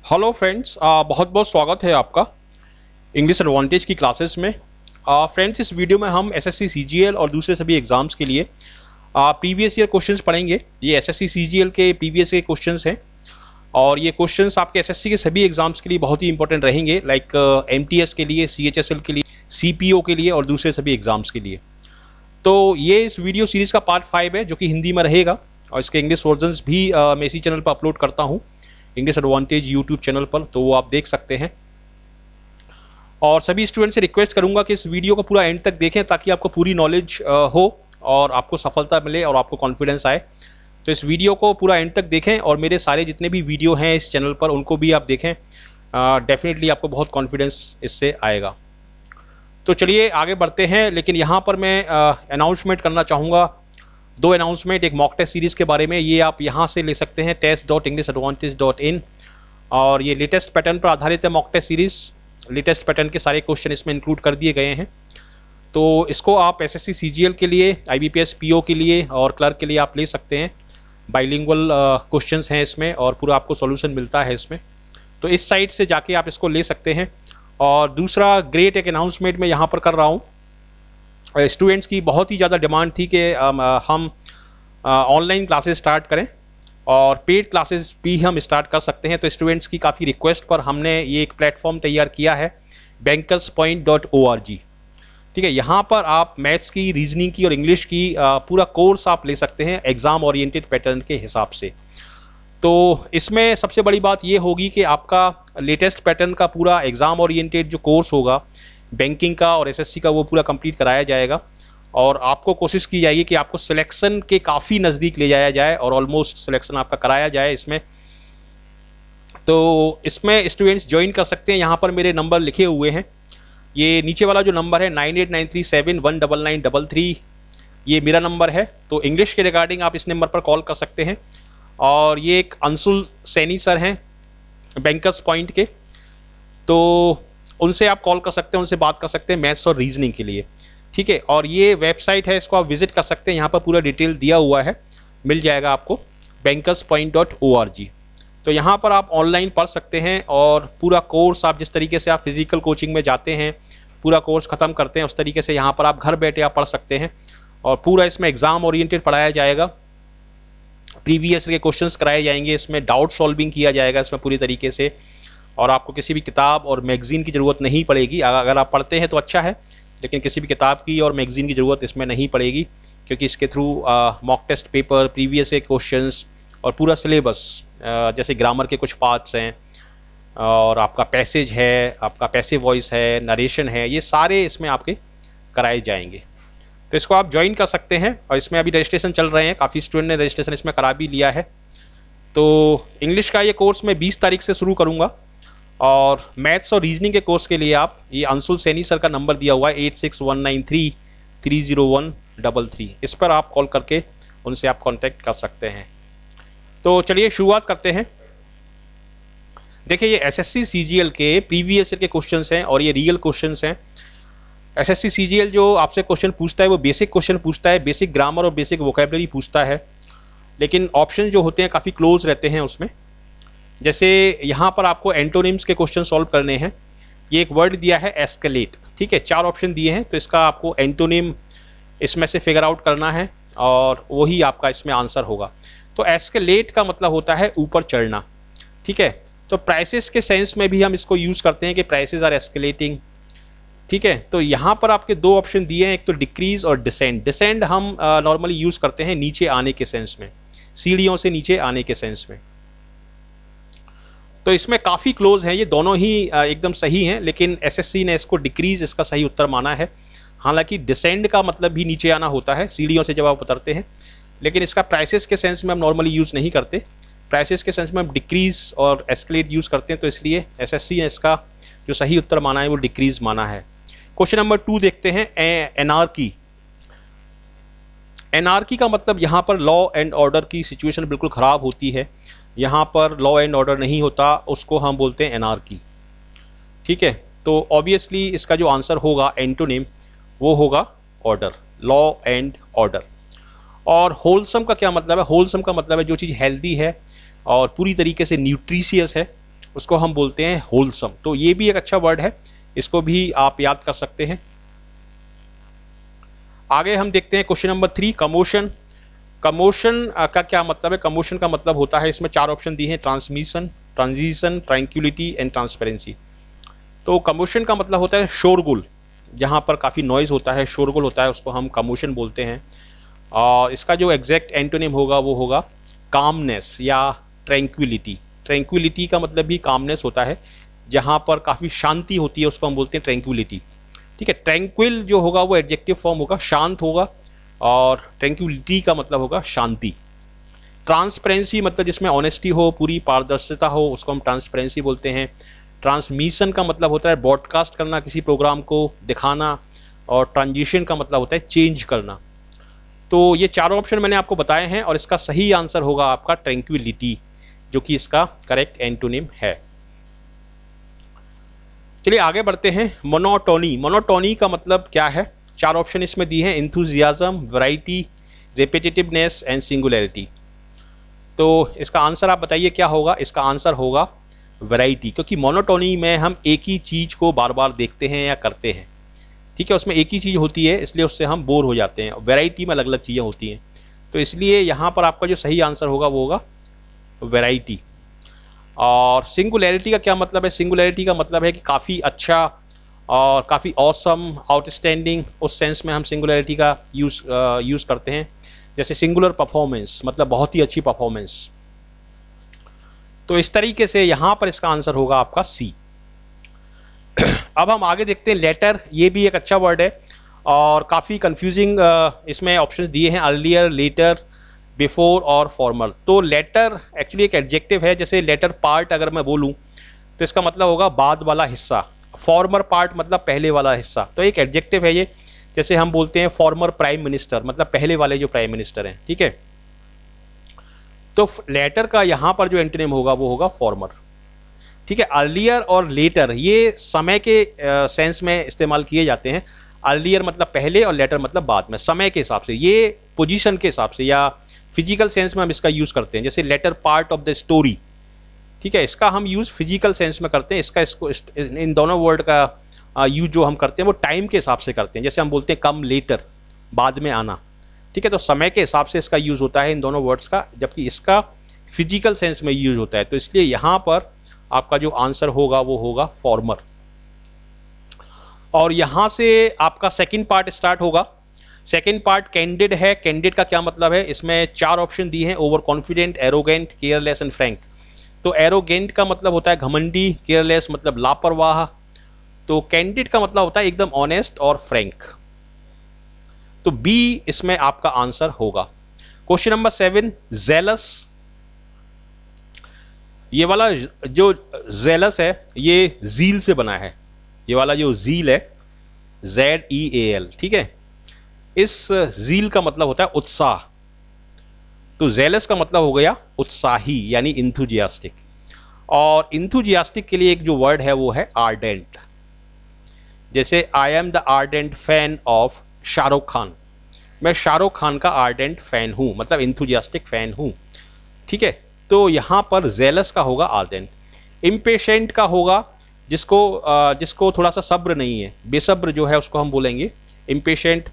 Hello friends, बहुत बहुत स्वागत है आपका इंग्लिश एडवांटेज की क्लासेस में। फ्रेंड्स, इस वीडियो में हम एसएससी सीजीएल और दूसरे सभी एग्ज़ाम्स के लिए प्रीवियस ईयर क्वेश्चंस पढ़ेंगे। ये एसएससी सीजीएल के प्रीवियस के क्वेश्चंस हैं और ये क्वेश्चंस आपके एसएससी के सभी एग्ज़ाम्स के लिए बहुत ही इंपॉर्टेंट रहेंगे, लाइक एमटीएस के लिए, सीएचएसएल के लिए, सीपीओ के लिए और दूसरे सभी एग्ज़ाम्स के लिए। तो ये इस वीडियो सीरीज़ का पार्ट 5 है जो कि हिंदी में रहेगा और इसके इंग्लिश वर्जन्स भी मैं इसी चैनल पर अपलोड करता हूँ, इंग्लिश एडवांटेज यूट्यूब चैनल पर, तो वो आप देख सकते हैं। और सभी स्टूडेंट से रिक्वेस्ट करूंगा कि इस वीडियो को पूरा एंड तक देखें ताकि आपको पूरी नॉलेज हो और आपको सफलता मिले और आपको कॉन्फिडेंस आए। तो इस वीडियो को पूरा एंड तक देखें और मेरे सारे जितने भी वीडियो हैं इस चैनल पर उनको भी आप देखें। डेफिनेटली आपको बहुत कॉन्फिडेंस इससे आएगा। तो चलिए आगे बढ़ते हैं, लेकिन यहाँ पर मैं अनाउंसमेंट करना चाहूँगा, दो अनाउंसमेंट। एक मॉक टेस्ट सीरीज़ के बारे में, ये आप यहाँ से ले सकते हैं test.englishaadvantage.in, और ये लेटेस्ट पैटर्न पर आधारित है mock test series. Latest pattern के सारे क्वेश्चन इसमें इंक्लूड कर दिए गए हैं। तो इसको आप एसएससी सीजीएल के लिए, आईबीपीएस पीओ के लिए और क्लर्क के लिए आप ले सकते हैं। बाइलिंगुअल क्वेश्चंस हैं इसमें और पूरा आपको सॉल्यूशन मिलता है इसमें, तो इस साइट से जाके आप इसको ले सकते हैं। और दूसरा ग्रेट एक अनाउंसमेंट मैं यहाँ पर कर रहा हूँ। स्टूडेंट्स की बहुत ही ज़्यादा डिमांड थी कि हम ऑनलाइन क्लासेस स्टार्ट करें और पेड क्लासेस भी हम स्टार्ट कर सकते हैं। तो स्टूडेंट्स की काफ़ी रिक्वेस्ट पर हमने ये एक प्लेटफॉर्म तैयार किया है, bankerspoint.org। ठीक है, यहाँ पर आप मैथ्स की, रीजनिंग की और इंग्लिश की पूरा कोर्स आप ले सकते हैं एग्ज़ाम ओरिएंटेड पैटर्न के हिसाब से। तो इसमें सबसे बड़ी बात ये होगी कि आपका लेटेस्ट पैटर्न का पूरा एग्ज़ाम ओरिएंटेड जो कोर्स होगा बैंकिंग का और एसएससी का, वो पूरा कंप्लीट कराया जाएगा और आपको कोशिश की जाएगी कि आपको सिलेक्शन के काफ़ी नज़दीक ले जाया जाए और ऑलमोस्ट सिलेक्शन आपका कराया जाए इसमें। तो इसमें स्टूडेंट्स ज्वाइन कर सकते हैं। यहाँ पर मेरे नंबर लिखे हुए हैं, ये नीचे वाला जो नंबर है 9893719933, ये मेरा नंबर है। तो इंग्लिश के रिगार्डिंग आप इस नंबर पर कॉल कर सकते हैं। और ये एक अंशुल सैनी सर हैं बैंकर्स पॉइंट के, तो उनसे आप कॉल कर सकते हैं, उनसे बात कर सकते हैं मैथ्स और रीजनिंग के लिए। ठीक है, और ये वेबसाइट है, इसको आप विजिट कर सकते हैं, यहाँ पर पूरा डिटेल दिया हुआ है, मिल जाएगा आपको bankerspoint.org। तो यहाँ पर आप ऑनलाइन पढ़ सकते हैं और पूरा कोर्स आप जिस तरीके से आप फिजिकल कोचिंग में जाते हैं, पूरा कोर्स ख़त्म करते हैं, उस तरीके से यहाँ पर आप घर बैठे आप पढ़ सकते हैं। और पूरा इसमें एग्ज़ाम ओरिएंटेड पढ़ाया जाएगा, प्रीवियस के क्वेश्चंस कराए जाएंगे, इसमें डाउट सॉल्विंग किया जाएगा इसमें पूरी तरीके से। और आपको किसी भी किताब और मैगज़ीन की ज़रूरत नहीं पड़ेगी। अगर आप पढ़ते हैं तो अच्छा है, लेकिन किसी भी किताब की और मैगज़ीन की ज़रूरत इसमें नहीं पड़ेगी, क्योंकि इसके through mock test paper, previous के क्वेश्चंस और पूरा सिलेबस, जैसे ग्रामर के कुछ पार्ट्स हैं और आपका पैसेज है, आपका पैसिव वॉइस है, नरेशन है, ये सारे इसमें आपके कराए जाएंगे। तो इसको आप ज्वाइन कर सकते हैं और इसमें अभी रजिस्ट्रेशन चल रहे हैं, काफ़ी स्टूडेंट ने रजिस्ट्रेशन इसमें करा भी लिया है। तो इंग्लिश का ये कोर्स मैं 20 तारीख से शुरू करूँगा और मैथ्स और रीजनिंग के कोर्स के लिए आप, ये अंशुल सैनी सर का नंबर दिया हुआ है 8619330133, इस पर आप कॉल करके उनसे आप कांटेक्ट कर सकते हैं। तो चलिए शुरुआत करते हैं। देखिए, ये एसएससी सीजीएल के प्रीवियस ईयर के क्वेश्चंस हैं और ये रियल क्वेश्चंस हैं। एसएससी सीजीएल जो आपसे क्वेश्चन पूछता है वो बेसिक क्वेश्चन पूछता है, बेसिक ग्रामर और बेसिक वोकैबुलरी पूछता है, लेकिन ऑप्शन जो होते हैं काफ़ी क्लोज रहते हैं उसमें। जैसे यहाँ पर आपको एंटोनिम्स के क्वेश्चन सॉल्व करने हैं। ये एक वर्ड दिया है एस्केलेट, ठीक है, 4 ऑप्शन दिए हैं, तो इसका आपको एंटोनिम इसमें से फिगर आउट करना है और वही आपका इसमें आंसर होगा। तो एस्केलेट का मतलब होता है ऊपर चढ़ना, ठीक है। तो प्राइसेस के सेंस में भी हम इसको यूज़ करते हैं कि प्राइसेस आर एस्केलेटिंग, ठीक है। तो यहाँ पर आपके 2 ऑप्शन दिए हैं, एक तो डिक्रीज और डिसेंड। डिसेंड हम नॉर्मली यूज़ करते हैं नीचे आने के सेंस में, सीढ़ियों से नीचे आने के सेंस में। तो इसमें काफ़ी क्लोज हैं, ये दोनों ही एकदम सही हैं, लेकिन एसएससी ने इसको डिक्रीज इसका सही उत्तर माना है। हालांकि डिसेंड का मतलब भी नीचे आना होता है, सीढ़ियों से जब आप उतरते हैं, लेकिन इसका प्राइसेस के सेंस में हम नॉर्मली यूज़ नहीं करते। प्राइसेस के सेंस में हम डिक्रीज और एस्केलेट यूज़ करते हैं, तो इसलिए एसएससी ने इसका जो सही उत्तर माना है वो डिक्रीज माना है। क्वेश्चन नंबर 2 देखते हैं, एनार्की। एनार्की का मतलब यहाँ पर लॉ एंड ऑर्डर की सिचुएशन बिल्कुल ख़राब होती है, यहाँ पर लॉ एंड ऑर्डर नहीं होता, उसको हम बोलते हैं एनार्की, ठीक है। तो ऑब्वियसली इसका जो आंसर होगा एंटोनिम वो होगा ऑर्डर, लॉ एंड ऑर्डर। और होलसम का क्या मतलब है? होलसम का मतलब है जो चीज़ हेल्दी है और पूरी तरीके से न्यूट्रिशियस है, उसको हम बोलते हैं होलसम। तो ये भी एक अच्छा वर्ड है, इसको भी आप याद कर सकते हैं। आगे हम देखते हैं क्वेश्चन नंबर 3, कमोशन। कमोशन का क्या मतलब है? कमोशन का मतलब होता है, इसमें 4 ऑप्शन दिए हैं, transmission, transition, tranquillity and transparency. तो कमोशन का मतलब होता है शोरगुल, जहाँ पर काफ़ी नॉइज़ होता है, शोरगुल होता है, उसको हम कमोशन बोलते हैं। और इसका जो एग्जैक्ट एंटोनिम होगा वो होगा कामनेस या ट्रैंक्विलिटी। ट्रैंक्विलिटी का मतलब भी कामनेस होता है, जहाँ पर काफ़ी शांति होती है, उसको हम बोलते हैं ट्रैंक्विलिटी। ठीक है, ट्रैंक्विल जो होगा वो एडजेक्टिव फॉर्म होगा, शांत होगा, और ट्रैंक्विलिटी का मतलब होगा शांति। ट्रांसपेरेंसी मतलब जिसमें ऑनेस्टी हो, पूरी पारदर्शिता हो, उसको हम ट्रांसपेरेंसी बोलते हैं। ट्रांसमिशन का मतलब होता है ब्रॉडकास्ट करना, किसी प्रोग्राम को दिखाना, और ट्रांजिशन का मतलब होता है चेंज करना। तो ये चारों ऑप्शन मैंने आपको बताए हैं, और इसका सही आंसर होगा आपका ट्रैंक्विलिटी, जो कि इसका करेक्ट एंटोनिम है। चलिए आगे बढ़ते हैं। मोनोटोनी। मोनोटोनी का मतलब क्या है? 4 ऑप्शन इसमें दिए हैं, इंथुजियाज्म, वैरायटी, रिपीटेटिवनेस एंड सिंगुलैरिटी। तो इसका आंसर आप बताइए क्या होगा? इसका आंसर होगा वैरायटी, क्योंकि मोनोटोनी में हम एक ही चीज़ को बार बार देखते हैं या करते हैं। ठीक है, उसमें एक ही चीज़ होती है, इसलिए उससे हम बोर हो जाते हैं। वैरायटी में अलग अलग चीज़ें होती हैं, तो इसलिए यहाँ पर आपका जो सही आंसर होगा वो होगा वैरायटी। और सिंगुलैरिटी का क्या मतलब है? सिंगुलैरिटी का मतलब है कि काफ़ी अच्छा और काफ़ी ऑसम, आउटस्टैंडिंग, उस सेंस में हम सिंगुलैरिटी का यूज़ करते हैं। जैसे सिंगुलर परफॉर्मेंस मतलब बहुत ही अच्छी परफॉर्मेंस। तो इस तरीके से यहाँ पर इसका आंसर होगा आपका सी। अब हम आगे देखते हैं लेटर। ये भी एक अच्छा वर्ड है और काफ़ी कंफ्यूजिंग इसमें ऑप्शंस दिए हैं, अर्लियर, लेटर, बिफोर और फॉर्मर। तो लेटर एक्चुअली एक एडजेक्टिव है। जैसे लेटर पार्ट अगर मैं बोलूँ तो इसका मतलब होगा बाद वाला हिस्सा। फॉर्मर पार्ट मतलब पहले वाला हिस्सा। तो एक एडजेक्टिव है ये। जैसे हम बोलते हैं फॉर्मर प्राइम मिनिस्टर, मतलब पहले वाले जो प्राइम मिनिस्टर हैं। ठीक है, तो लेटर का यहाँ पर जो एंटोनिम होगा वो होगा फॉर्मर। ठीक है, अर्लियर और लेटर ये समय के सेंस में इस्तेमाल किए जाते हैं। अर्लियर मतलब पहले और लेटर मतलब बाद में, समय के हिसाब से, ये पोजीशन के हिसाब से या फिजिकल सेंस में हम इसका यूज़ करते हैं। जैसे later part of the story, ठीक है, इसका हम यूज़ फिजिकल सेंस में करते हैं। इसको इन दोनों वर्ड का यूज जो हम करते हैं वो टाइम के हिसाब से करते हैं। जैसे हम बोलते हैं कम लेटर, बाद में आना। ठीक है, तो समय के हिसाब से इसका यूज़ होता है इन दोनों वर्ड्स का, जबकि इसका फिजिकल सेंस में यूज होता है। तो इसलिए यहाँ पर आपका जो आंसर होगा वो होगा फॉर्मर। और यहाँ से आपका सेकंड पार्ट स्टार्ट होगा। सेकंड पार्ट कैंडिड है। कैंडिड का क्या मतलब है? इसमें 4 ऑप्शन दिए हैं, over confident, arrogant, careless and Frank. तो एरोगेंट का मतलब होता है घमंडी, केयरलेस मतलब लापरवाह, तो कैंडिड का मतलब होता है एकदम ऑनेस्ट और फ्रैंक। तो बी इसमें आपका आंसर होगा। Question number 7, jealous. ये वाला जो जेलस है ये जील से बना है। ये वाला जो जील है, ZEAL, ठीक है, इस जील का मतलब होता है उत्साह। तो जेलस का मतलब हो गया उत्साही यानी इंथुजियास्टिक। और इंथुजियास्टिक के लिए एक जो वर्ड है वो है आर्डेंट। जैसे I am the ardent fan of Shahrukh Khan, मैं शाहरुख खान का आर्डेंट फैन हूँ, मतलब इंथुजियास्टिक फैन हूँ। ठीक है, तो यहाँ पर जेलस का होगा आर्डेंट। इम्पेशेंट का होगा जिसको थोड़ा सा सब्र नहीं है, बेसब्र जो है उसको हम बोलेंगे इम्पेशेंट।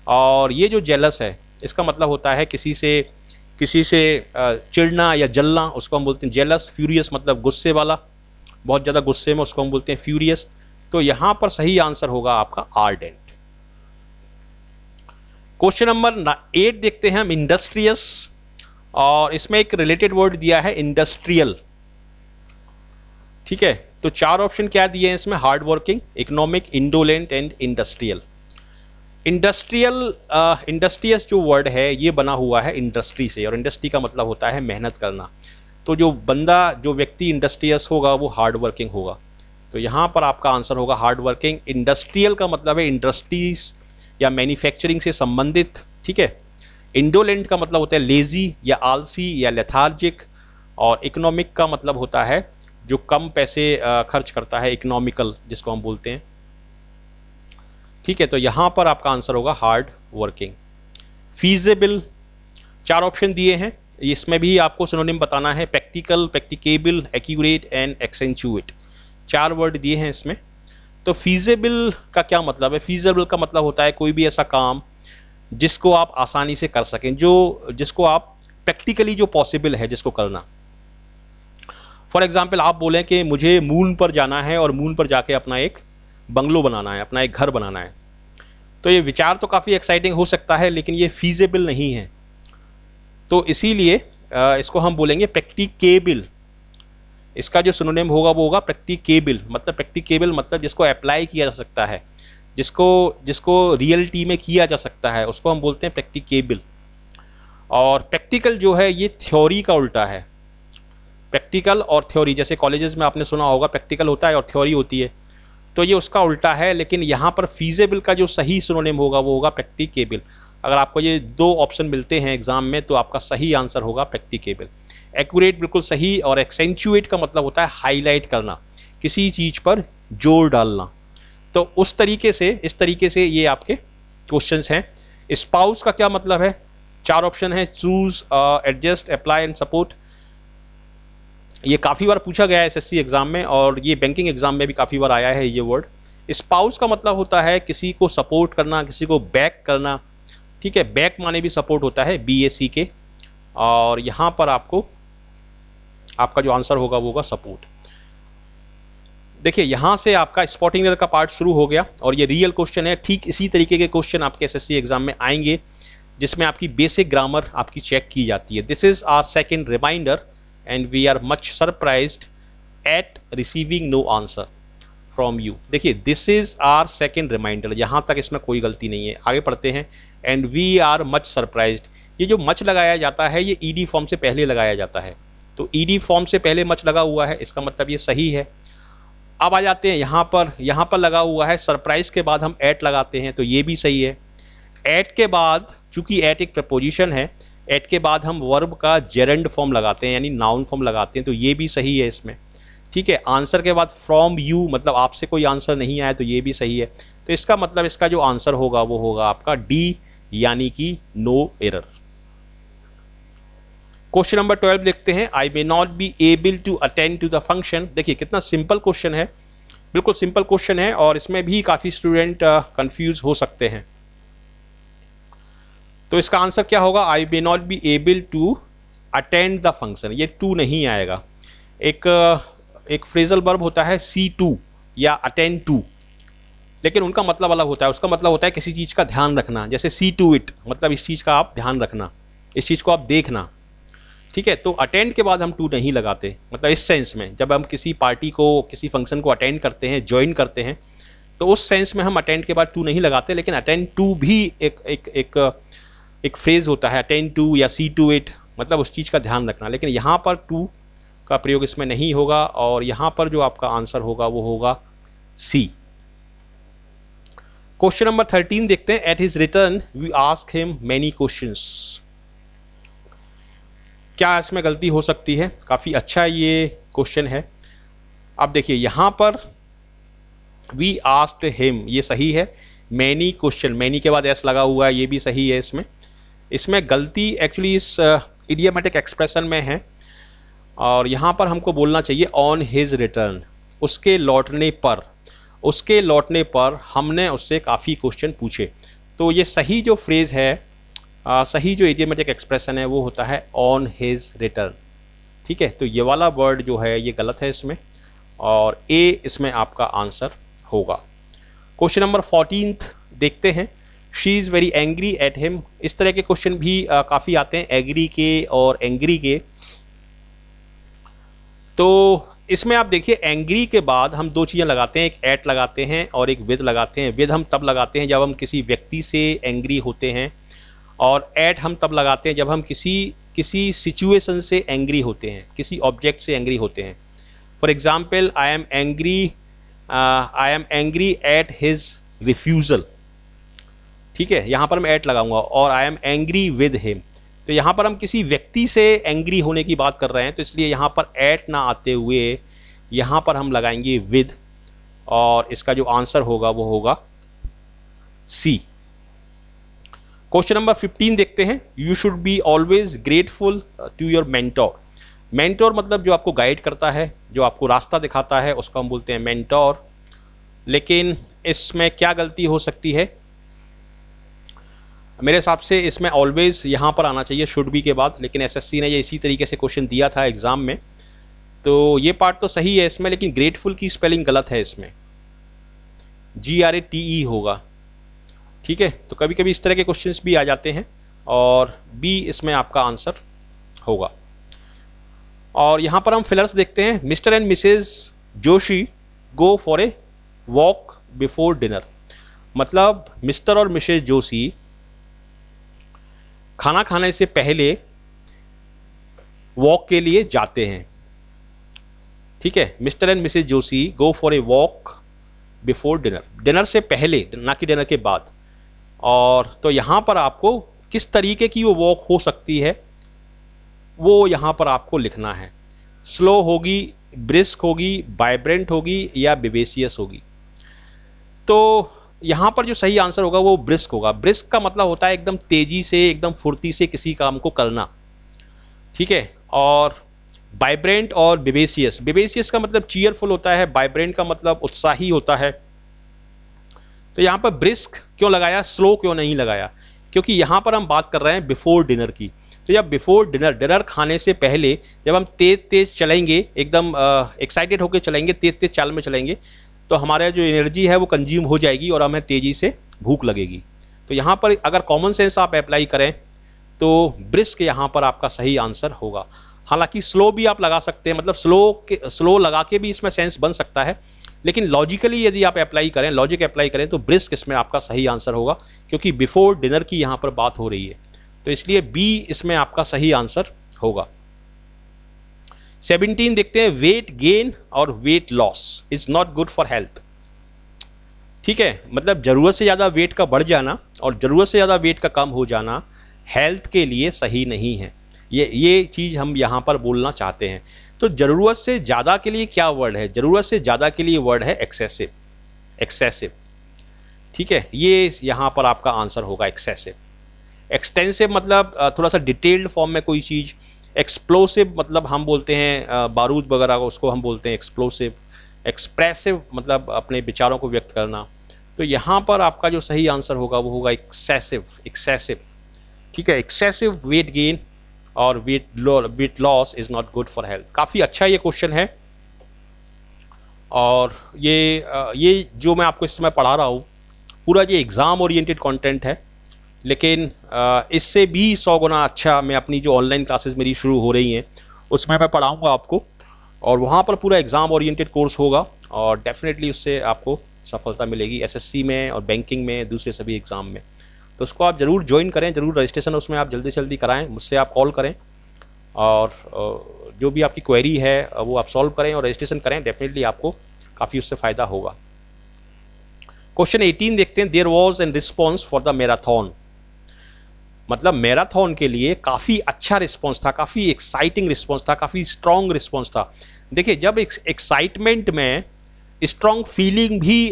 और ये जो जेलस है इसका मतलब होता है किसी से चिढ़ना या जलना, उसको हम बोलते हैं जेलस। फ्यूरियस मतलब गुस्से वाला, बहुत ज़्यादा गुस्से में, उसको हम बोलते हैं फ्यूरियस। तो यहाँ पर सही आंसर होगा आपका आर्डेंट। क्वेश्चन नंबर 8 देखते हैं हम, इंडस्ट्रियस। और इसमें एक रिलेटेड वर्ड दिया है इंडस्ट्रियल। ठीक है, तो 4 ऑप्शन क्या दिए हैं इसमें? Hard working, economic, indolent and industrial. Industrious जो वर्ड है ये बना हुआ है इंडस्ट्री से, और इंडस्ट्री का मतलब होता है मेहनत करना। तो जो व्यक्ति इंडस्ट्रियस होगा वो हार्ड वर्किंग होगा। तो यहाँ पर आपका आंसर होगा हार्ड वर्किंग। इंडस्ट्रियल का मतलब है इंडस्ट्रीज या मैन्युफैक्चरिंग से संबंधित। ठीक है, इंडोलेंट का मतलब होता है लेजी या आलसी या लेथार्जिक। और इकोनॉमिक का मतलब होता है जो कम पैसे खर्च करता है, इकोनॉमिकल जिसको हम बोलते हैं। ठीक है, तो यहाँ पर आपका आंसर होगा हार्ड वर्किंग। फीजेबल, 4 ऑप्शन दिए हैं, इसमें भी आपको सिनोनिम बताना है, practical, practicable, accurate and accentuate, 4 word दिए हैं इसमें। तो फीजेबल का क्या मतलब है? फीजेबल का मतलब होता है कोई भी ऐसा काम जिसको आप आसानी से कर सकें, जिसको आप प्रैक्टिकली जो पॉसिबल है जिसको करना। फॉर एग्जाम्पल आप बोलें कि मुझे मून पर जाना है और मून पर जाके अपना एक बंगलो बनाना है, अपना एक घर बनाना है, तो ये विचार तो काफ़ी एक्साइटिंग हो सकता है लेकिन ये फीजेबल नहीं है। तो इसीलिए इसको हम बोलेंगे प्रैक्टिकेबल। इसका जो सिनोनिम होगा वो होगा प्रैक्टिकेबल। मतलब प्रैक्टिकेबल मतलब जिसको अप्लाई किया जा सकता है, जिसको रियलिटी में किया जा सकता है, उसको हम बोलते हैं प्रैक्टिकेबल। और प्रैक्टिकल जो है ये थ्योरी का उल्टा है। प्रैक्टिकल और थ्योरी, जैसे कॉलेजेस में आपने सुना होगा प्रैक्टिकल होता है और थ्योरी होती है, तो ये उसका उल्टा है। लेकिन यहाँ पर फीजेबल का जो सही सिनोनिम होगा वो होगा प्रैक्टिकेबल। अगर आपको ये 2 ऑप्शन मिलते हैं एग्जाम में तो आपका सही आंसर होगा प्रैक्टिकेबल। एक्यूरेट बिल्कुल सही, और एक्सेंचुएट का मतलब होता है हाईलाइट करना, किसी चीज़ पर जोर डालना। तो इस तरीके से ये आपके क्वेश्चंस हैं। स्पाउस का क्या मतलब है? 4 ऑप्शन है, choose, adjust, apply and support. ये काफ़ी बार पूछा गया है एसएससी एग्जाम में और ये बैंकिंग एग्जाम में भी काफ़ी बार आया है ये वर्ड। स्पाउस का मतलब होता है किसी को सपोर्ट करना, किसी को बैक करना। ठीक है, बैक माने भी सपोर्ट होता है, BAC के। और यहाँ पर आपका जो आंसर होगा वो होगा सपोर्ट। देखिए यहाँ से आपका स्पॉटिंग एरर का पार्ट शुरू हो गया और ये रियल क्वेश्चन है। ठीक इसी तरीके के क्वेश्चन आपके एसएससी एग्जाम में आएंगे जिसमें आपकी बेसिक ग्रामर आपकी चेक की जाती है। This is our second reminder and we are much surprised at receiving no answer from you. देखिए this is our second reminder, यहाँ तक इसमें कोई गलती नहीं है। आगे पढ़ते हैं। And we are much surprised, ये जो मच लगाया जाता है ये ईडी फॉर्म से पहले लगाया जाता है, तो ईडी फॉर्म से पहले मच लगा हुआ है, इसका मतलब ये सही है। अब आ जाते हैं यहाँ पर लगा हुआ है सरप्राइज के बाद हम एट लगाते हैं, तो ये भी सही है। एट के बाद, चूंकि एट एक प्रपोजिशन है, एट के बाद हम वर्ब का जेरेंड फॉर्म लगाते हैं यानी नाउन फॉर्म लगाते हैं, तो ये भी सही है इसमें। ठीक है, आंसर के बाद फ्रॉम यू मतलब आपसे कोई आंसर नहीं आया, तो ये भी सही है। तो इसका मतलब इसका जो आंसर होगा वो होगा आपका डी, यानी कि नो एरर। क्वेश्चन नंबर 12 देखते हैं। I may not be able to attend to the function. देखिए कितना सिंपल क्वेश्चन है, बिल्कुल सिंपल क्वेश्चन है और इसमें भी काफ़ी स्टूडेंट कंफ्यूज हो सकते हैं। तो इसका आंसर क्या होगा? I may not be able to attend the function. ये टू नहीं आएगा। एक फ्रेजल वर्ब होता है सी टू या अटेंड टू, लेकिन उनका मतलब अलग होता है। उसका मतलब होता है किसी चीज़ का ध्यान रखना, जैसे सी टू इट मतलब इस चीज़ का आप ध्यान रखना, इस चीज़ को आप देखना। ठीक है, तो अटेंड के बाद हम टू नहीं लगाते, मतलब इस सेंस में जब हम किसी पार्टी को, किसी फंक्शन को अटेंड करते हैं, ज्वाइन करते हैं, तो उस सेंस में हम अटेंड के बाद टू नहीं लगाते। लेकिन अटेंड टू भी एक फ्रेज होता है, अटेंड टू या सी टू इट, मतलब उस चीज़ का ध्यान रखना। लेकिन यहाँ पर टू का प्रयोग इसमें नहीं होगा और यहाँ पर जो आपका आंसर होगा वो होगा सी। क्वेश्चन नंबर 13 देखते हैं। At his return we ask him many questions. क्या इसमें गलती हो सकती है? काफ़ी अच्छा ये क्वेश्चन है। अब देखिए यहाँ पर वी आस्क्ड हिम, ये सही है। मैनी क्वेश्चन, मैनी के बाद एस लगा हुआ है, ये भी सही है। इसमें गलती एक्चुअली इस इडियमेटिक एक्सप्रेशन में है और यहाँ पर हमको बोलना चाहिए ऑन हिज रिटर्न, उसके लौटने पर हमने उससे काफ़ी क्वेश्चन पूछे। तो ये सही जो फ्रेज़ है, सही जो इडियमेटिक एक्सप्रेशन है वो होता है ऑन हिज रिटर्न। ठीक है, तो ये वाला वर्ड जो है ये गलत है इसमें और ए इसमें आपका आंसर होगा। क्वेश्चन नंबर 14 देखते हैं। She is very angry at him. इस तरह के क्वेश्चन भी काफ़ी आते हैं, एग्री के और एंग्री के। तो इसमें आप देखिए एंग्री के बाद हम 2 चीज़ें लगाते हैं, एक एट लगाते हैं और एक विद लगाते हैं। विद हम तब लगाते हैं जब हम किसी व्यक्ति से एंग्री होते हैं और एट हम तब लगाते हैं जब हम किसी सिचुएशन से एंग्री होते हैं, किसी ऑब्जेक्ट से एंग्री होते हैं। For example I am angry at his refusal. ठीक है, यहाँ पर मैं एट लगाऊंगा और I am angry with him. तो यहाँ पर हम किसी व्यक्ति से एंग्री होने की बात कर रहे हैं, तो इसलिए यहाँ पर एट ना आते हुए यहाँ पर हम लगाएंगे विद और इसका जो आंसर होगा वो होगा सी। क्वेश्चन नंबर 15 देखते हैं। You should be always grateful to your mentor. Mentor मतलब जो आपको गाइड करता है, जो आपको रास्ता दिखाता है, उसको हम बोलते हैं मेंटोर। लेकिन इसमें क्या गलती हो सकती है? मेरे हिसाब से इसमें ऑलवेज यहाँ पर आना चाहिए शुड बी के बाद, लेकिन एसएससी ने ये इसी तरीके से क्वेश्चन दिया था एग्जाम में, तो ये पार्ट तो सही है इसमें, लेकिन ग्रेटफुल की स्पेलिंग गलत है इसमें, GRATE होगा। ठीक है, तो कभी कभी इस तरह के क्वेश्चंस भी आ जाते हैं, और बी इसमें आपका आंसर होगा। और यहाँ पर हम फिलर्स देखते हैं। Mr and Mrs Joshi go for a walk before dinner. मतलब मिस्टर और मिसेज जोशी खाना खाने से पहले वॉक के लिए जाते हैं। ठीक है, Mr and Mrs Joshi go for a walk before dinner, dinner से पहले, ना कि डिनर के बाद। और तो यहाँ पर आपको किस तरीके की वो वॉक हो सकती है वो यहाँ पर आपको लिखना है। स्लो होगी, ब्रिस्क होगी, वाइब्रेंट होगी, या विवेसियस होगी। तो यहाँ पर जो सही आंसर होगा वो ब्रिस्क होगा। ब्रिस्क का मतलब होता है एकदम तेजी से, एकदम फुर्ती से किसी काम को करना। ठीक है, और वाइब्रेंट और विवेसियस, विवेसियस का मतलब चीयरफुल होता है, वाइब्रेंट का मतलब उत्साही होता है। तो यहाँ पर ब्रिस्क क्यों लगाया, स्लो क्यों नहीं लगाया? क्योंकि यहाँ पर हम बात कर रहे हैं बिफोर डिनर की। तो जब बिफोर डिनर, डिनर खाने से पहले जब हम तेज तेज चलेंगे, एकदम एक्साइटेड होकर चलेंगे, तेज तेज चाल में चलेंगे, तो हमारा जो एनर्जी है वो कंज्यूम हो जाएगी और हमें तेज़ी से भूख लगेगी। तो यहाँ पर अगर कॉमन सेंस आप अप्लाई करें तो ब्रिस्क यहाँ पर आपका सही आंसर होगा। हालांकि स्लो भी आप लगा सकते हैं, मतलब स्लो लगा के भी इसमें सेंस बन सकता है, लेकिन लॉजिकली यदि आप अप्लाई करें, लॉजिक अप्लाई करें, तो ब्रिस्क इसमें आपका सही आंसर होगा, क्योंकि बिफोर डिनर की यहाँ पर बात हो रही है। तो इसलिए बी इसमें आपका सही आंसर होगा। 17 देखते हैं। वेट गेन और weight loss is not good for health. ठीक है, मतलब जरूरत से ज़्यादा वेट का बढ़ जाना और जरूरत से ज़्यादा वेट का कम हो जाना हेल्थ के लिए सही नहीं है। ये चीज़ हम यहाँ पर बोलना चाहते हैं। तो ज़रूरत से ज़्यादा के लिए क्या वर्ड है? ज़रूरत से ज़्यादा के लिए वर्ड है एक्सेसिव। एक्सेसिव, ठीक है, ये यहाँ पर आपका आंसर होगा एक्सेसिव। एक्सटेंसिव मतलब थोड़ा सा डिटेल्ड फॉर्म में कोई चीज़। एक्सप्लोसिव मतलब हम बोलते हैं बारूद वगैरह को, उसको हम बोलते हैं एक्सप्लोसिव। एक्सप्रेसिव मतलब अपने विचारों को व्यक्त करना। तो यहाँ पर आपका जो सही आंसर होगा वो होगा एक्सेसिव। एक्सेसिव, ठीक है, एक्सेसिव वेट गेन और weight loss is not good for health. काफ़ी अच्छा ये क्वेश्चन है, और ये जो मैं आपको इस समय पढ़ा रहा हूँ पूरा ये एग्ज़ाम ओरिएंटेड कंटेंट है, लेकिन इससे भी 100 गुना अच्छा मैं अपनी जो ऑनलाइन क्लासेस मेरी शुरू हो रही हैं उसमें मैं पढ़ाऊँगा आपको, और वहाँ पर पूरा एग्ज़ाम ओरिएंटेड कोर्स होगा, और डेफिनेटली उससे आपको सफलता मिलेगी एसएससी में और बैंकिंग में, दूसरे सभी एग्ज़ाम में। तो उसको आप ज़रूर ज्वाइन करें, ज़रूर रजिस्ट्रेशन उसमें आप जल्दी से जल्दी कराएं, मुझसे आप कॉल करें, और जो भी आपकी क्वेरी है वो आप सॉल्व करें और रजिस्ट्रेशन करें। डेफिनेटली आपको काफ़ी उससे फ़ायदा होगा। क्वेश्चन 18 देखते हैं। There was an response for the marathon. मतलब मैराथन के लिए काफ़ी अच्छा रिस्पॉन्स था, काफ़ी एक्साइटिंग रिस्पॉन्स था, काफ़ी स्ट्रॉन्ग रिस्पॉन्स था। देखिए, जब एक्साइटमेंट में स्ट्रॉन्ग फीलिंग भी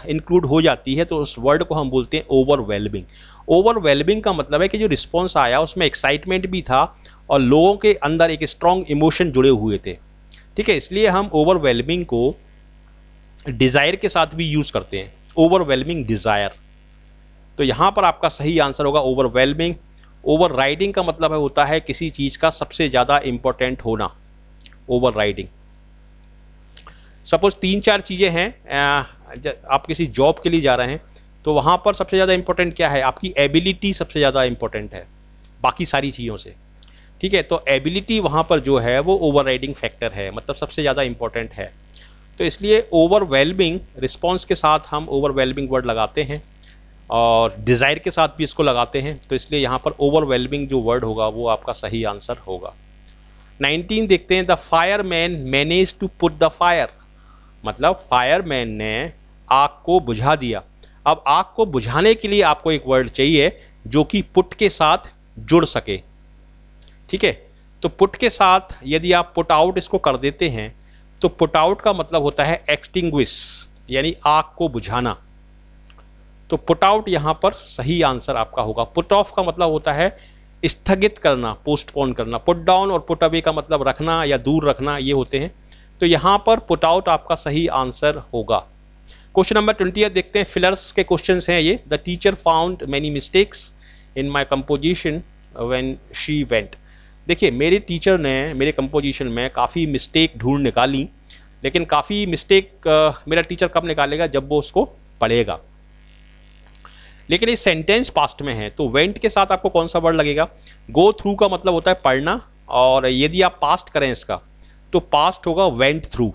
इंक्लूड हो जाती है तो उस वर्ड को हम बोलते हैं ओवरवेलमिंग। ओवरवेलमिंग का मतलब है कि जो रिस्पॉन्स आया उसमें एक्साइटमेंट भी था और लोगों के अंदर एक स्ट्रॉन्ग इमोशन जुड़े हुए थे। ठीक है, इसलिए हम ओवरवेलमिंग को डिज़ायर के साथ भी यूज़ करते हैं, ओवरवेलमिंग डिज़ायर। तो यहाँ पर आपका सही आंसर होगा ओवरवेलमिंग। ओवरराइडिंग का मतलब होता है किसी चीज़ का सबसे ज़्यादा इम्पोर्टेंट होना, ओवरराइडिंग। सपोज 3-4 चीज़ें हैं, आप किसी जॉब के लिए जा रहे हैं तो वहाँ पर सबसे ज़्यादा इम्पोर्टेंट क्या है? आपकी एबिलिटी सबसे ज़्यादा इम्पोर्टेंट है बाकी सारी चीज़ों से। ठीक है, तो एबिलिटी वहाँ पर जो है वो ओवरराइडिंग फैक्टर है, मतलब सबसे ज़्यादा इम्पोर्टेंट है। तो इसलिए ओवरवेलमिंग रिस्पॉन्स के साथ हम ओवरवेलमिंग वर्ड लगाते हैं, और डिज़ायर के साथ भी इसको लगाते हैं। तो इसलिए यहाँ पर ओवरवेलमिंग जो वर्ड होगा वो आपका सही आंसर होगा। 19 देखते हैं। The fireman manage to put the fire. मतलब फायरमैन ने आग को बुझा दिया। अब आग को बुझाने के लिए आपको एक वर्ड चाहिए जो कि पुट के साथ जुड़ सके। ठीक है, तो पुट के साथ यदि आप पुट आउट इसको कर देते हैं तो पुट आउट का मतलब होता है एक्सटिंग्विश, यानी आग को बुझाना। तो पुट आउट यहाँ पर सही आंसर आपका होगा। पुट ऑफ का मतलब होता है स्थगित करना, पोस्टपोन करना। पुट डाउन और पुट अवे का मतलब रखना या दूर रखना, ये होते हैं। तो यहाँ पर पुट आउट आपका सही आंसर होगा। क्वेश्चन नंबर 20 देखते हैं। फिलर्स के क्वेश्चंस हैं ये। The teacher found many mistakes in my composition when she went. देखिए, मेरे टीचर ने मेरे कंपोजिशन में काफ़ी मिस्टेक ढूंढ निकाली, लेकिन काफ़ी मिस्टेक मेरा टीचर कब निकालेगा? जब वो उसको पढ़ेगा। लेकिन ये सेंटेंस पास्ट में है, तो वेंट के साथ आपको कौन सा वर्ड लगेगा? गो थ्रू का मतलब होता है पढ़ना, और यदि आप पास्ट करें इसका तो पास्ट होगा वेंट थ्रू।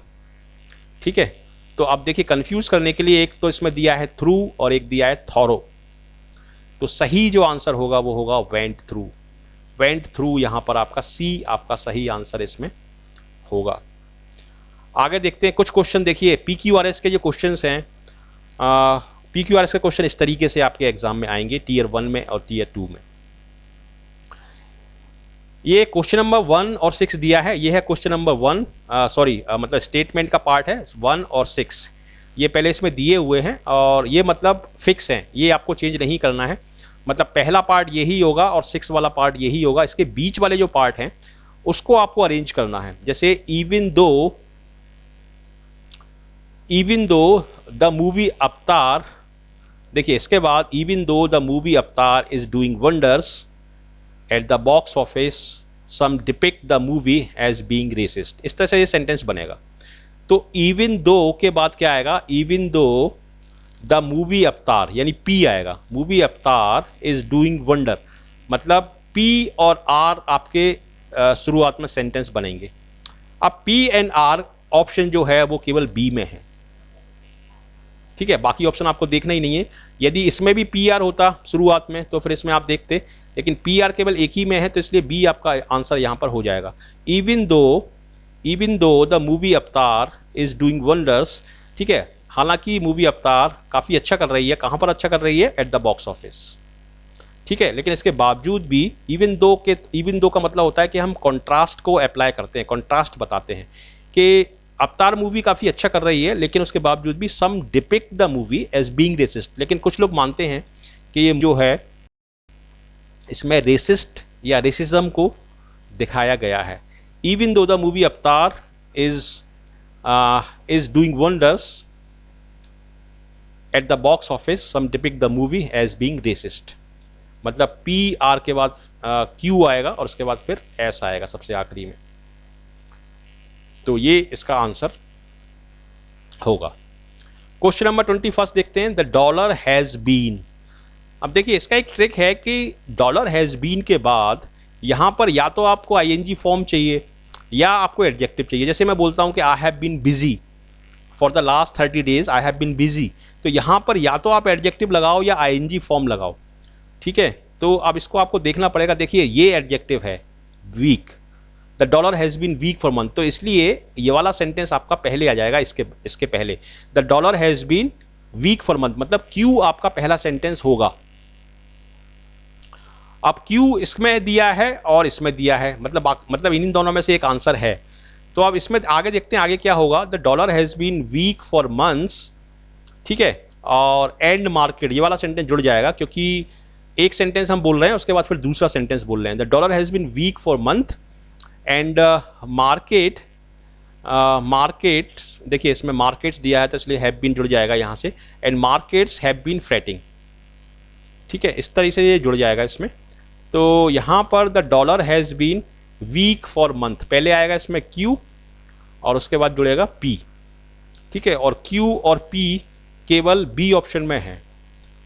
ठीक है, तो आप देखिए कंफ्यूज करने के लिए एक तो इसमें दिया है थ्रू और एक दिया है थॉरो। तो सही जो आंसर होगा वो होगा वेंट थ्रू। वेंट थ्रू यहाँ पर आपका सी आपका सही आंसर इसमें होगा। आगे देखते हैं कुछ क्वेश्चन। देखिए PQRS के जो क्वेश्चंस हैं, PQRS के क्वेश्चन इस तरीके से आपके एग्जाम में आएंगे, टीयर 1 में और टीयर 2 में। ये क्वेश्चन नंबर 1 और 6 दिया है। ये है क्वेश्चन नंबर 1, मतलब स्टेटमेंट का पार्ट है 1 और 6। ये पहले इसमें दिए हुए हैं और ये मतलब फिक्स हैं, ये आपको चेंज नहीं करना है। मतलब पहला पार्ट यही होगा और 6 वाला पार्ट यही होगा। इसके बीच वाले जो पार्ट हैं उसको आपको अरेंज करना है। जैसे इवन दो द मूवी अवतार, देखिए इसके बाद even though the movie Avatar is doing wonders at the box office some depict the movie as being racist. इस तरह से ये सेंटेंस बनेगा। तो इवन दो के बाद क्या आएगा? इवन दो द मूवी अवतार, यानी पी आएगा। Movie Avatar is doing wonder, मतलब पी और आर आपके शुरुआत में सेंटेंस बनेंगे। अब पी एंड आर ऑप्शन जो है वो केवल बी में है। ठीक है, बाकी ऑप्शन आपको देखना ही नहीं है। यदि इसमें भी पी आर होता शुरुआत में तो फिर इसमें आप देखते, लेकिन पी आर केवल एक ही में है, तो इसलिए बी आपका आंसर यहाँ पर हो जाएगा। Even though the movie Avatar is doing wonders. ठीक है, हालांकि मूवी अवतार काफ़ी अच्छा कर रही है। कहाँ पर अच्छा कर रही है? Eight the box office. ठीक है, लेकिन इसके बावजूद भी इवन दो का मतलब होता है कि हम कॉन्ट्रास्ट को अप्लाई करते हैं, कॉन्ट्रास्ट बताते हैं कि अवतार मूवी काफ़ी अच्छा कर रही है, लेकिन उसके बावजूद भी some depict the movie as being racist. लेकिन कुछ लोग मानते हैं कि ये जो है इसमें रेसिस्ट या रेसिज्म को दिखाया गया है। Even though the movie Avatar is doing wonders at the box office some depict the movie as being racist. मतलब पी आर के बाद क्यू आएगा और उसके बाद फिर एस आएगा सबसे आखिरी में। तो ये इसका आंसर होगा। क्वेश्चन नंबर 21 देखते हैं। The dollar has been. अब देखिए इसका एक ट्रिक है कि डॉलर हैज़ बीन के बाद यहाँ पर या तो आपको आईएनजी फॉर्म चाहिए या आपको एडजेक्टिव चाहिए। जैसे मैं बोलता हूँ कि I have been busy for the last 30 days, I have been busy, तो यहाँ पर या तो आप एडजेक्टिव लगाओ या आईएनजी फॉर्म लगाओ। ठीक है, तो अब इसको आपको देखना पड़ेगा। देखिए ये एडजेक्टिव है weak, the dollar has been weak for month, तो इसलिए ये वाला सेंटेंस आपका पहले आ जाएगा। इसके पहले the dollar has been weak for month, मतलब क्यू आपका पहला सेंटेंस होगा। अब क्यू इसमें दिया है और इसमें दिया है, मतलब इन दोनों में से एक आंसर है। तो अब इसमें आगे देखते हैं आगे क्या होगा। The dollar has been weak for months. ठीक है, और एंड मार्केट, ये वाला सेंटेंस जुड़ जाएगा क्योंकि एक सेंटेंस हम बोल रहे हैं उसके बाद फिर दूसरा सेंटेंस बोल रहे हैं। The dollar has been weak for month and markets, देखिए इसमें मार्केट्स दिया है तो इसलिए हैव बीन जुड़ जाएगा यहाँ से, एंड मार्केट्स हैव बीन फ्लैटिंग। ठीक है, इस तरह से ये जुड़ जाएगा इसमें। तो यहाँ पर the dollar has been weak for month, पहले आएगा इसमें क्यू और उसके बाद जुड़ेगा पी। ठीक है, और क्यू और पी केवल बी ऑप्शन में है,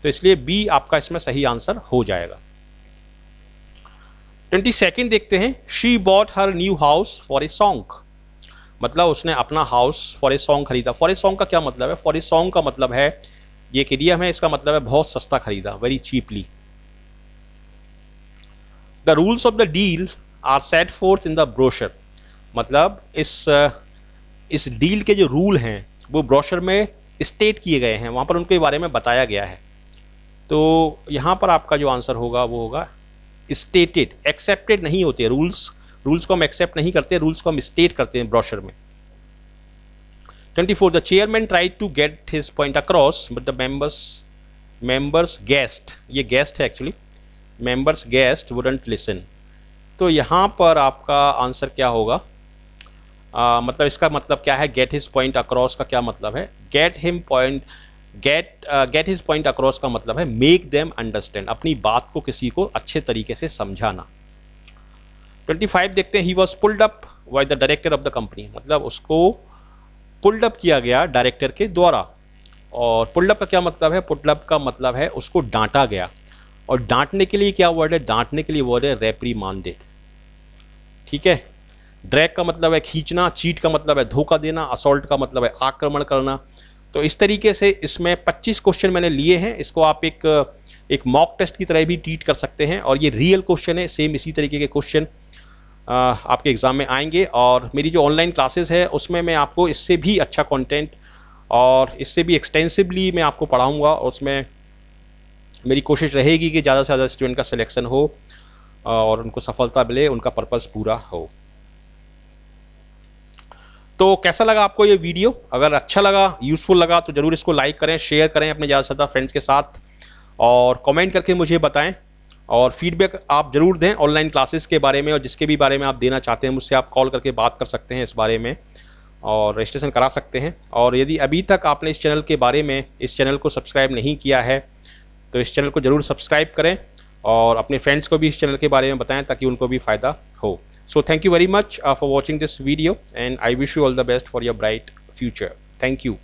तो इसलिए बी आपका इसमें सही आंसर हो जाएगा। 22 देखते हैं। She bought her new house for a song, मतलब उसने अपना हाउस फॉर ए सॉन्ग खरीदा। फॉर ए सॉन्ग का क्या मतलब है? फॉर ए सॉन्ग का मतलब है, ये एक इडियम है, इसका मतलब है बहुत सस्ता खरीदा, very cheaply. The rules of the deal are set forth in the brochure, मतलब इस डील के जो रूल हैं वो ब्रोशर में स्टेट किए गए हैं, वहाँ पर उनके बारे में बताया गया है। तो यहाँ पर आपका जो आंसर होगा वो होगा स्टेटेड। एक्सेप्टेड नहीं होते रूल्स को हम एक्सेप्ट नहीं करते, रूल्स को हम स्टेट करते हैं ब्रोशर में। 24 the chairman tried to get his point across but the members guest, ये गेस्ट है actually, members guest wouldn't listen. तो यहाँ पर आपका आंसर क्या होगा? मतलब इसका मतलब क्या है? गेट हिज पॉइंट अक्रॉस का क्या मतलब है? गेट हिज पॉइंट अक्रॉस का मतलब है मेक देम अंडरस्टैंड, अपनी बात को किसी को अच्छे तरीके से समझाना। 25 देखते हैं, he was pulled up by the director of the company, मतलब उसको पुल्ड अप किया गया डायरेक्टर के द्वारा। और पुल्ड अप का क्या मतलब है? पुल्ड अप का मतलब है उसको डांटा गया। और डांटने के लिए क्या वर्ड है? डांटने के लिए वर्ड है रेप्रीमांडेड। ठीक है। ड्रैग का मतलब है खींचना, चीट का मतलब है धोखा देना, असॉल्ट का मतलब है आक्रमण करना। तो इस तरीके से इसमें 25 क्वेश्चन मैंने लिए हैं। इसको आप एक मॉक टेस्ट की तरह भी ट्रीट कर सकते हैं, और ये रियल क्वेश्चन है। सेम इसी तरीके के क्वेश्चन आपके एग्ज़ाम में आएंगे। और मेरी जो ऑनलाइन क्लासेस है उसमें मैं आपको इससे भी अच्छा कंटेंट और इससे भी एक्सटेंसिवली मैं आपको पढ़ाऊंगा, और उसमें मेरी कोशिश रहेगी कि ज़्यादा से ज़्यादा स्टूडेंट का सिलेक्शन हो और उनको सफलता मिले, उनका पर्पस पूरा हो। तो कैसा लगा आपको ये वीडियो? अगर अच्छा लगा, यूज़फुल लगा, तो ज़रूर इसको लाइक करें, शेयर करें अपने ज़्यादा से ज़्यादा फ्रेंड्स के साथ, और कमेंट करके मुझे बताएं। और फीडबैक आप ज़रूर दें ऑनलाइन क्लासेस के बारे में, और जिसके भी बारे में आप देना चाहते हैं मुझसे आप कॉल करके बात कर सकते हैं इस बारे में, और रजिस्ट्रेशन करा सकते हैं। और यदि अभी तक आपने इस चैनल के बारे में, इस चैनल को सब्सक्राइब नहीं किया है, तो इस चैनल को ज़रूर सब्सक्राइब करें, और अपने फ्रेंड्स को भी इस चैनल के बारे में बताएं ताकि उनको भी फ़ायदा हो। So thank you very much for watching this video, and I wish you all the best for your bright future. Thank you.